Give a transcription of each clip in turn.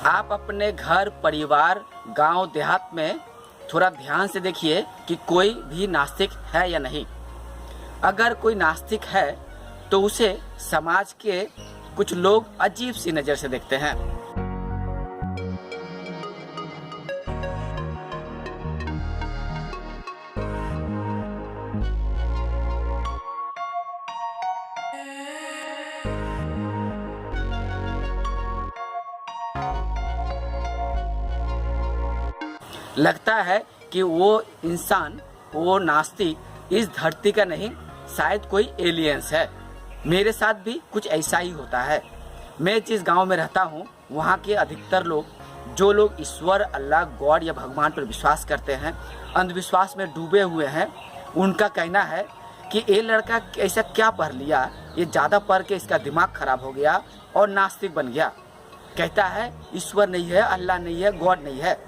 आप अपने घर, परिवार, गांव, देहात में थोड़ा ध्यान से देखिए कि कोई भी नास्तिक है या नहीं। अगर कोई नास्तिक है तो उसे समाज के कुछ लोग अजीब सी नज़र से देखते हैं। लगता है कि वो इंसान, वो नास्तिक इस धरती का नहीं, शायद कोई एलियंस है। मेरे साथ भी कुछ ऐसा ही होता है। मैं जिस गांव में रहता हूँ वहाँ के अधिकतर लोग, जो लोग ईश्वर, अल्लाह, गॉड या भगवान पर विश्वास करते हैं, अंधविश्वास में डूबे हुए हैं, उनका कहना है कि ये लड़का ऐसा क्या पढ़ लिया, ये ज़्यादा पढ़ के इसका दिमाग खराब हो गया और नास्तिक बन गया। कहता है ईश्वर नहीं है, अल्लाह नहीं है, गॉड नहीं है।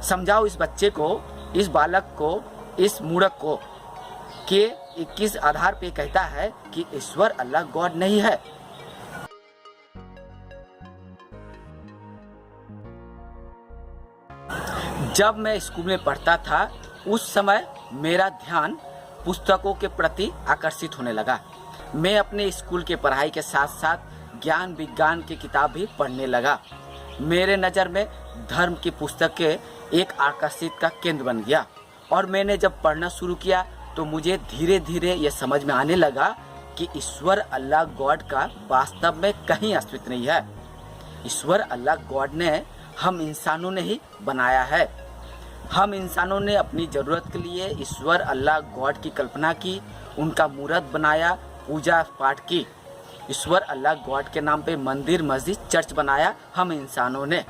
समझाओ इस बच्चे को, इस बालक को, इस मूर्ख को कि किस आधार पे कहता है कि ईश्वर, अल्लाह, गॉड नहीं है। जब मैं स्कूल में पढ़ता था उस समय मेरा ध्यान पुस्तकों के प्रति आकर्षित होने लगा। मैं अपने स्कूल के पढ़ाई के साथ साथ ज्ञान विज्ञान की किताब भी पढ़ने लगा। मेरे नज़र में धर्म की पुस्तकें एक आकर्षित का केंद्र बन गया और मैंने जब पढ़ना शुरू किया तो मुझे धीरे धीरे यह समझ में आने लगा कि ईश्वर, अल्लाह, गॉड का वास्तव में कहीं अस्तित्व नहीं है। ईश्वर, अल्लाह, गॉड ने हम इंसानों ने ही बनाया है। हम इंसानों ने अपनी ज़रूरत के लिए ईश्वर, अल्लाह, गॉड की कल्पना की, उनका मूर्त बनाया, पूजा पाठ की। ईश्वर, अल्लाह, गॉड के नाम पे मंदिर, मस्जिद, चर्च बनाया हम इंसानों ने।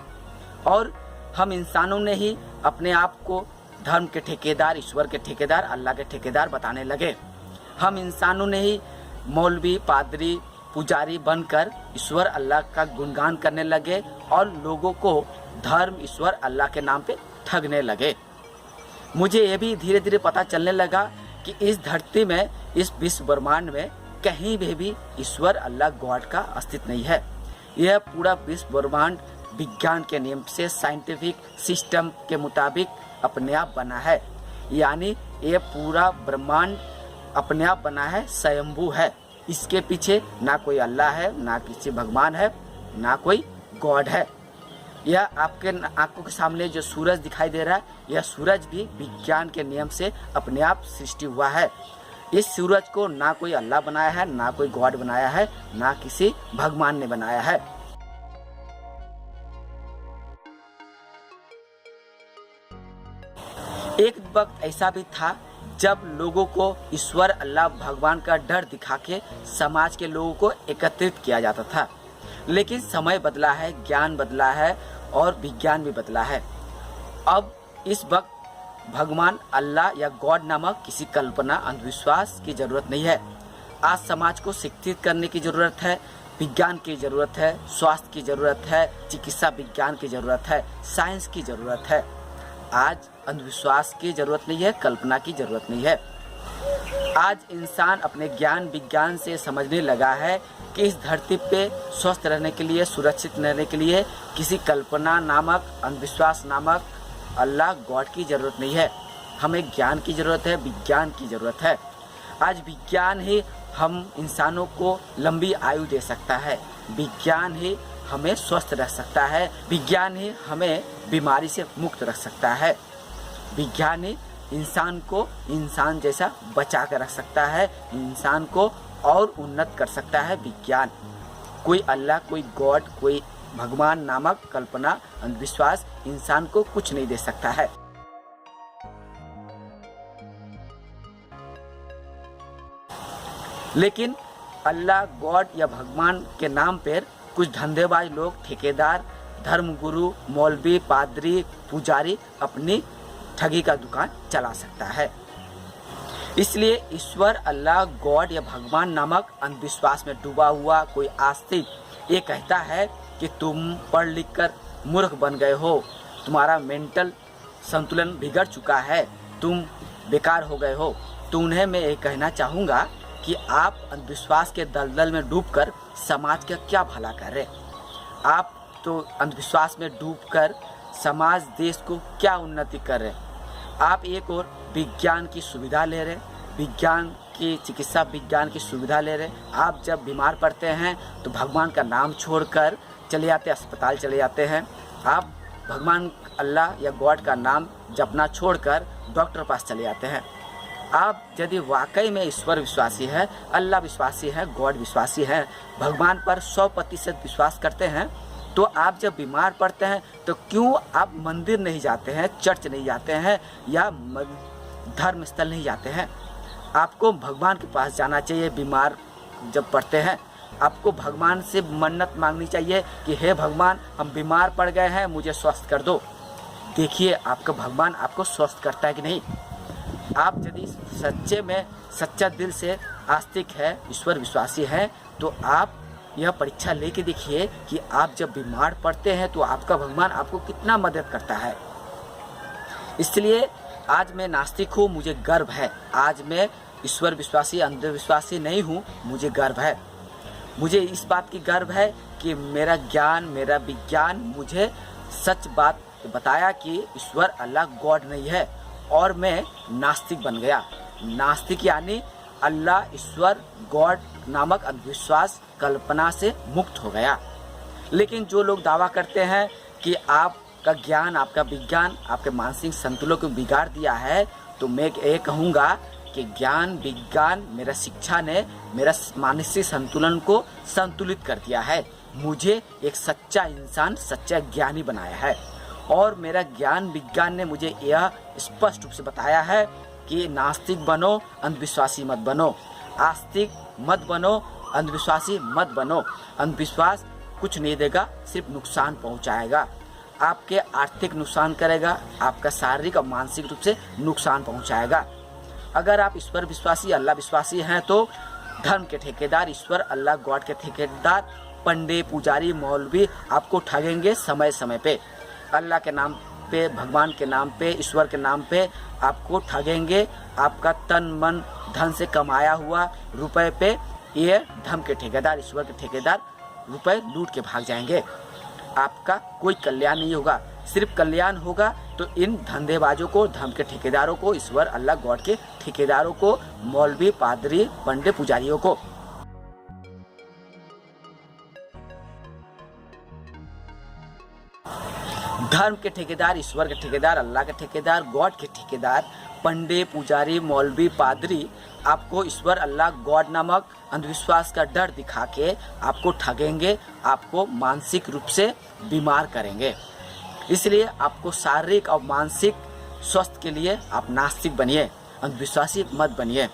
और हम इंसानों ने ही अपने आप को धर्म के ठेकेदार, ईश्वर के ठेकेदार, अल्लाह के ठेकेदार बताने लगे। हम इंसानों ने ही मौलवी, पादरी, पुजारी बनकर ईश्वर, अल्लाह का गुणगान करने लगे और लोगों को धर्म, ईश्वर, अल्लाह के नाम पे ठगने लगे। मुझे ये भी धीरे धीरे पता चलने लगा कि इस धरती में, इस विश्व ब्रह्मांड में कहीं भी ईश्वर, अल्लाह, गॉड का अस्तित्व नहीं है। यह पूरा विश्व ब्रह्मांड विज्ञान के नियम से, साइंटिफिक सिस्टम के मुताबिक अपने आप बना है। यानी ये पूरा ब्रह्मांड अपने आप बना है, स्वयंभू है। इसके पीछे ना कोई अल्लाह है, ना किसी भगवान है, ना कोई गॉड है। यह आपके आंखों के सामने जो सूरज दिखाई दे रहा है, यह सूरज भी विज्ञान के नियम से अपने आप सृष्टि हुआ है। इस सूरज को ना कोई अल्लाह बनाया है, ना कोई गॉड बनाया है, ना किसी भगवान ने बनाया है। एक वक्त ऐसा भी था जब लोगों को ईश्वर, अल्लाह, भगवान का डर दिखा के समाज के लोगों को एकत्रित किया जाता था। लेकिन समय बदला है, ज्ञान बदला है और विज्ञान भी बदला है। अब इस वक्त भगवान, अल्लाह या गॉड नामक किसी कल्पना, अंधविश्वास की जरूरत नहीं है। आज समाज को शिक्षित करने की जरूरत है, विज्ञान की जरूरत है, स्वास्थ्य की जरूरत है, चिकित्सा विज्ञान की जरूरत है, साइंस की जरूरत है। आज अंधविश्वास की जरूरत नहीं है, कल्पना की जरूरत नहीं है। आज इंसान अपने ज्ञान विज्ञान से समझने लगा है कि इस धरती पे स्वस्थ रहने के लिए, सुरक्षित रहने के लिए किसी कल्पना नामक, अंधविश्वास नामक, अल्लाह, गॉड की जरूरत नहीं है। हमें ज्ञान की जरूरत है, विज्ञान की जरूरत है। आज विज्ञान ही हम इंसानों को लंबी आयु दे सकता है, विज्ञान ही हमें स्वस्थ रख सकता है, विज्ञान ही हमें बीमारी से मुक्त रख सकता है, विज्ञान ही इंसान को इंसान जैसा बचा कर रख सकता है, इंसान को और उन्नत कर सकता है। विज्ञान, कोई अल्लाह, कोई गॉड, कोई भगवान नामक कल्पना, अंधविश्वास इंसान को कुछ नहीं दे सकता है। लेकिन अल्लाह, गॉड या भगवान के नाम पर कुछ धंधेबाज लोग, ठेकेदार, धर्मगुरु, मौलवी, पादरी, पुजारी अपनी ठगी का दुकान चला सकता है। इसलिए ईश्वर, अल्लाह, गॉड या भगवान नामक अंधविश्वास में डूबा हुआ कोई आस्तिक ये कहता है कि तुम पढ़ लिख कर मूर्ख बन गए हो, तुम्हारा मेंटल संतुलन बिगड़ चुका है, तुम बेकार हो गए हो, तो उन्हें मैं ये कहना चाहूँगा कि आप अंधविश्वास के दलदल में डूबकर समाज का क्या भला कर रहे। आप तो अंधविश्वास में डूबकर समाज देश को क्या उन्नति कर रहे हैं। आप एक और विज्ञान की सुविधा ले रहे, विज्ञान की चिकित्सा विज्ञान की सुविधा ले रहे। आप जब बीमार पड़ते हैं तो भगवान का नाम छोड़कर चले जाते, अस्पताल चले जाते हैं। आप भगवान अल्लाह या गॉड का नाम जपना छोड़कर डॉक्टर पास चले जाते हैं। आप यदि वाकई में ईश्वर विश्वासी है, अल्लाह विश्वासी है, गॉड विश्वासी है, भगवान पर 100% विश्वास करते हैं, तो आप जब बीमार पड़ते हैं तो क्यों आप मंदिर नहीं जाते हैं, चर्च नहीं जाते हैं या धर्म स्थल नहीं जाते हैं। आपको भगवान के पास जाना चाहिए। बीमार जब पड़ते हैं आपको भगवान से मन्नत मांगनी चाहिए कि हे भगवान, हम बीमार पड़ गए हैं, मुझे स्वस्थ कर दो। देखिए आपका भगवान आपको स्वस्थ करता है कि नहीं। आप यदि सच्चे में सच्चा दिल से आस्तिक है, ईश्वर विश्वासी है, तो आप यह परीक्षा लेके देखिए कि आप जब बीमार पड़ते हैं तो आपका भगवान आपको कितना मदद करता है। इसलिए आज मैं नास्तिक हूँ, मुझे गर्व है। आज मैं ईश्वर विश्वासी अंधविश्वासी नहीं हूँ, मुझे गर्व है। मुझे इस बात की गर्व है कि मेरा ज्ञान, मेरा विज्ञान मुझे सच बात बताया कि ईश्वर अल्लाह गॉड नहीं है, और मैं नास्तिक बन गया। नास्तिक यानी अल्लाह, ईश्वर, गॉड नामक अंधविश्वास कल्पना से मुक्त हो गया। लेकिन जो लोग दावा करते हैं कि आपका ज्ञान, आपका विज्ञान आपके मानसिक संतुलन को बिगाड़ दिया है, तो मैं ये कहूँगा कि ज्ञान विज्ञान मेरा शिक्षा ने मेरा मानसिक संतुलन को संतुलित कर दिया है। मुझे एक सच्चा इंसान, सच्चा ज्ञानी बनाया है। और मेरा ज्ञान विज्ञान ने मुझे यह स्पष्ट रूप से बताया है कि नास्तिक बनो, अंधविश्वासी मत बनो। आस्तिक मत बनो, अंधविश्वासी मत बनो। अंधविश्वास कुछ नहीं देगा, सिर्फ नुकसान पहुंचाएगा। आपके आर्थिक नुकसान करेगा, आपका शारीरिक और मानसिक रूप से नुकसान पहुंचाएगा। अगर आप ईश्वर विश्वासी, अल्लाह विश्वासी हैं, तो धर्म के ठेकेदार, ईश्वर अल्लाह गॉड के ठेकेदार, पंडित, पुजारी, मौलवी आपको ठगेंगे समय समय पे। अल्लाह के नाम पे, भगवान के नाम पे, ईश्वर के नाम पे आपको ठगेंगे। आपका तन मन धन से कमाया हुआ रुपए पे ये धर्म के ठेकेदार, ईश्वर के ठेकेदार रुपए लूट के भाग जाएंगे। आपका कोई कल्याण नहीं होगा। सिर्फ कल्याण होगा तो इन धंधेबाजों को, धर्म के ठेकेदारों को, ईश्वर अल्लाह गॉड के ठेकेदारों को, मौलवी, पादरी, पंडित, पुजारियों को। धर्म के ठेकेदार, ईश्वर के ठेकेदार, अल्लाह के ठेकेदार, गॉड के ठेकेदार, पंडित, पुजारी, मौलवी, पादरी आपको ईश्वर अल्लाह गॉड नामक अंधविश्वास का डर दिखा के आपको ठगेंगे, आपको मानसिक रूप से बीमार करेंगे। इसलिए आपको शारीरिक और मानसिक स्वास्थ्य के लिए आप नास्तिक बनिए, अंधविश्वासी मत बनिए।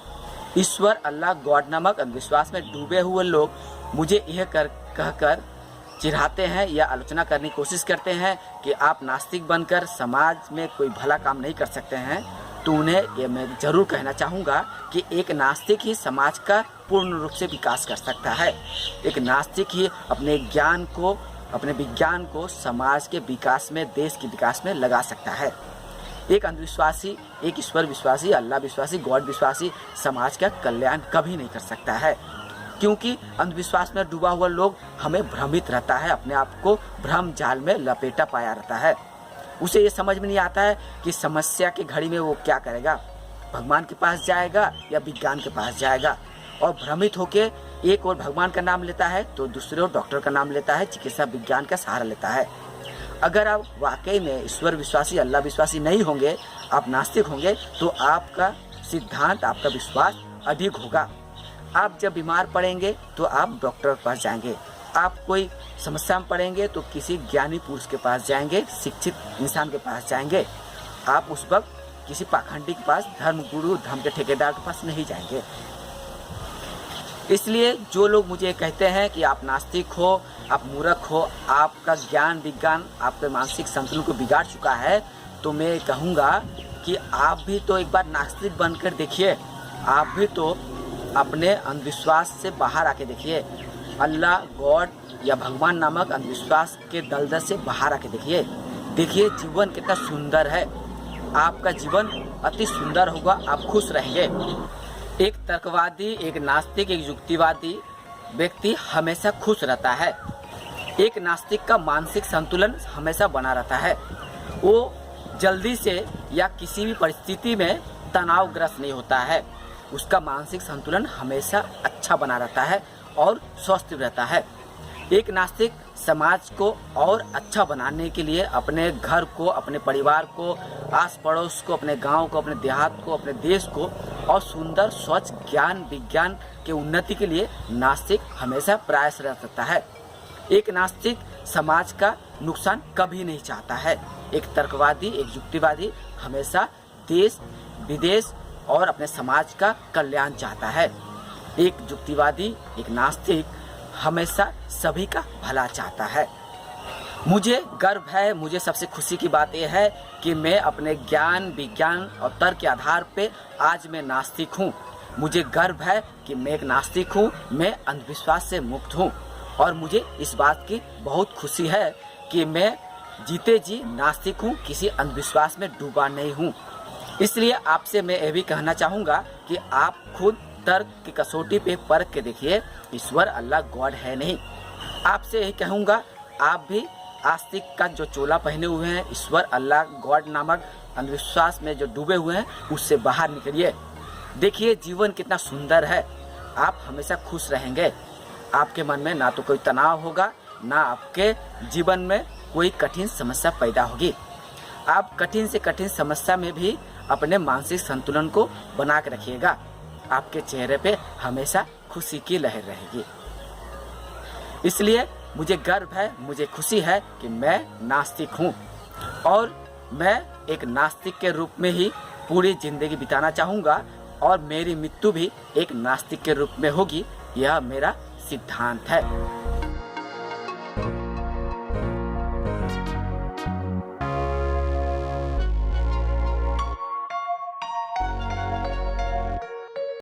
ईश्वर अल्लाह गॉड नामक अंधविश्वास में डूबे हुए लोग मुझे यह कहकर चिढ़ाते हैं या आलोचना करने की कोशिश करते हैं कि आप नास्तिक बनकर समाज में कोई भला काम नहीं कर सकते हैं, तो उन्हें ये मैं जरूर कहना चाहूँगा कि एक नास्तिक ही समाज का पूर्ण रूप से विकास कर सकता है। एक नास्तिक ही अपने ज्ञान को, अपने विज्ञान को समाज के विकास में, देश के विकास में लगा सकता है। एक अंधविश्वासी, एक ईश्वर विश्वासी, अल्लाह विश्वासी, गॉड विश्वासी समाज का कल्याण कभी नहीं कर सकता है, क्योंकि अंधविश्वास में डूबा हुआ लोग हमें भ्रमित रहता है, अपने आप को भ्रम जाल में लपेटा पाया रहता है। उसे ये समझ में नहीं आता है कि समस्या की घड़ी में वो क्या करेगा, भगवान के पास जाएगा या विज्ञान के पास जाएगा। और भ्रमित होके एक और भगवान का नाम लेता है तो दूसरे और डॉक्टर का नाम लेता है, चिकित्सा विज्ञान का सहारा लेता है। अगर आप वाकई में ईश्वर विश्वासी, अल्लाह विश्वासी नहीं होंगे, आप नास्तिक होंगे, तो आपका सिद्धांत, आपका विश्वास अधिक होगा। आप जब बीमार पड़ेंगे तो आप डॉक्टर के पास जाएंगे, आप कोई समस्या में पड़ेंगे तो किसी ज्ञानी पुरुष के पास जाएंगे, शिक्षित इंसान के पास जाएंगे। आप उस वक्त किसी पाखंडी के पास, धर्म गुरु, धर्म के ठेकेदार के पास नहीं जाएंगे। इसलिए जो लोग मुझे कहते हैं कि आप नास्तिक हो, आप मूर्ख हो, आपका ज्ञान विज्ञान आपके मानसिक संतुलन को बिगाड़ चुका है, तो मैं कहूँगा कि आप भी तो एक बार नास्तिक बनकर देखिए। आप भी तो अपने अंधविश्वास से बाहर आके देखिए, अल्लाह, गॉड या भगवान नामक अंधविश्वास के दलदल से बाहर आके देखिए। देखिए जीवन कितना सुंदर है, आपका जीवन अति सुंदर होगा, आप खुश रहेंगे। एक तर्कवादी, एक नास्तिक, एक युक्तिवादी व्यक्ति हमेशा खुश रहता है। एक नास्तिक का मानसिक संतुलन हमेशा बना रहता है। वो जल्दी से या किसी भी परिस्थिति में तनावग्रस्त नहीं होता है। उसका मानसिक संतुलन हमेशा अच्छा बना रहता है और स्वस्थ रहता है। एक नास्तिक समाज को और अच्छा बनाने के लिए अपने घर को, अपने परिवार को, आस पड़ोस को, अपने गांव को, अपने देहात को, अपने देश को और सुंदर, स्वच्छ, ज्ञान विज्ञान के उन्नति के लिए नास्तिक हमेशा प्रयासरत रहता है। एक नास्तिक समाज का नुकसान कभी नहीं चाहता है। एक तर्कवादी, एक युक्तिवादी हमेशा देश, विदेश और अपने समाज का कल्याण चाहता है। एक युक्तिवादी, एक नास्तिक हमेशा सभी का भला चाहता है। मुझे गर्व है, मुझे सबसे खुशी की बात यह है कि मैं अपने ज्ञान, विज्ञान और तर्क के आधार पे आज मैं नास्तिक हूँ। मुझे गर्व है कि मैं एक नास्तिक हूँ, मैं अंधविश्वास से मुक्त हूँ और मुझे इस बात की बहुत खुशी है कि मैं जीते जी नास्तिक हूँ, किसी अंधविश्वास में डूबा नहीं हूँ। इसलिए आपसे मैं यह भी कहना चाहूँगा कि आप खुद तर्क की कसौटी पे परख के देखिए, ईश्वर अल्लाह गॉड है नहीं। आपसे यही कहूँगा, आप भी आस्तिक का जो चोला पहने हुए हैं, ईश्वर अल्लाह गॉड नामक अंधविश्वास में जो डूबे हुए हैं, उससे बाहर निकलिए। देखिए जीवन कितना सुंदर है, आप हमेशा खुश रहेंगे। आपके मन में ना तो कोई तनाव होगा, ना आपके जीवन में कोई कठिन समस्या पैदा होगी। आप कठिन से कठिन समस्या में भी अपने मानसिक संतुलन को बना के रखिएगा। आपके चेहरे पे हमेशा खुशी की लहर रहेगी। इसलिए मुझे गर्व है, मुझे खुशी है कि मैं नास्तिक हूँ और मैं एक नास्तिक के रूप में ही पूरी जिंदगी बिताना चाहूँगा और मेरी मृत्यु भी एक नास्तिक के रूप में होगी। यह मेरा सिद्धांत है।